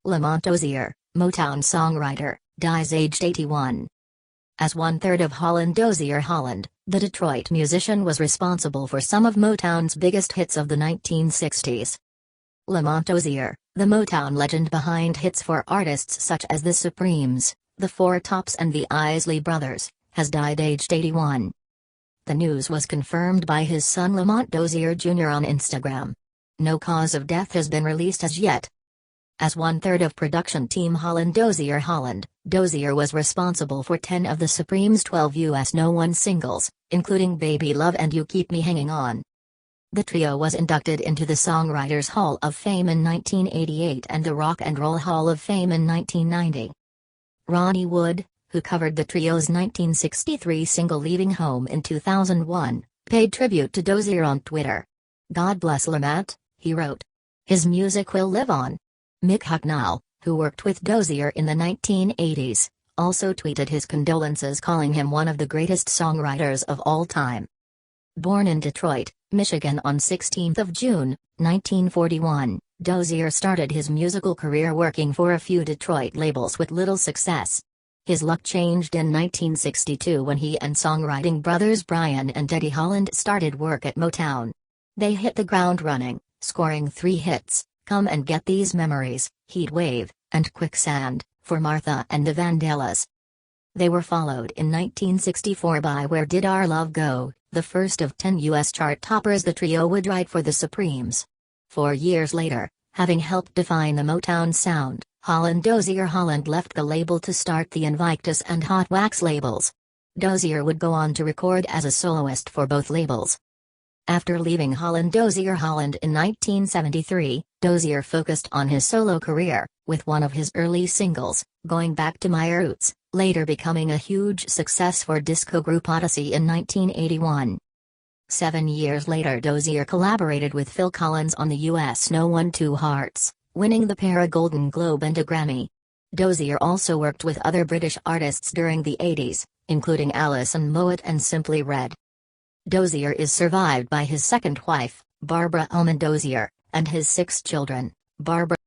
Lamont Dozier, Motown songwriter, dies aged 81. As one-third of Holland. Dozier Holland, the Detroit musician, was responsible for some of Motown's biggest hits of the 1960s. Lamont Dozier, the Motown legend behind hits for artists such as the Supremes, the Four Tops and the Isley Brothers, has died aged 81. The news was confirmed by his son Lamont Dozier Jr. on Instagram. No cause of death has been released as yet. As one-third of production team Holland. Dozier was responsible for 10 of the Supremes' 12 U.S. No. 1 singles, including Baby Love and You Keep Me Hanging On. The trio was inducted into the Songwriters Hall of Fame in 1988 and the Rock and Roll Hall of Fame in 1990. Ronnie Wood, who covered the trio's 1963 single Leaving Home in 2001, paid tribute to Dozier on Twitter. "God bless Lamont," he wrote. "His music will live on." Mick Hucknall, who worked with Dozier in the 1980s, also tweeted his condolences, calling him one of the greatest songwriters of all time. Born in Detroit, Michigan on 16 June, 1941, Dozier started his musical career working for a few Detroit labels with little success. His luck changed in 1962 when he and songwriting brothers Brian and Eddie Holland started work at Motown. They hit the ground running, scoring 3 hits, Come and Get These Memories, Heat Wave, and Quicksand, for Martha and the Vandellas. They were followed in 1964 by Where Did Our Love Go?, the first of 10 U.S. chart toppers the trio would write for the Supremes. 4 years later, having helped define the Motown sound, Dozier Holland left the label to start the Invictus and Hot Wax labels. Dozier would go on to record as a soloist for both labels. After leaving Dozier Holland in 1973, Dozier focused on his solo career, with one of his early singles, Going Back to My Roots, later becoming a huge success for disco group Odyssey in 1981. 7 years later, Dozier collaborated with Phil Collins on the U.S. No. 1 Two Hearts, winning the pair a Golden Globe and a Grammy. Dozier also worked with other British artists during the 80s, including Alison Mowatt and Simply Red. Dozier is survived by his second wife, Barbara Ullman Dozier, and his 6 children, Barbara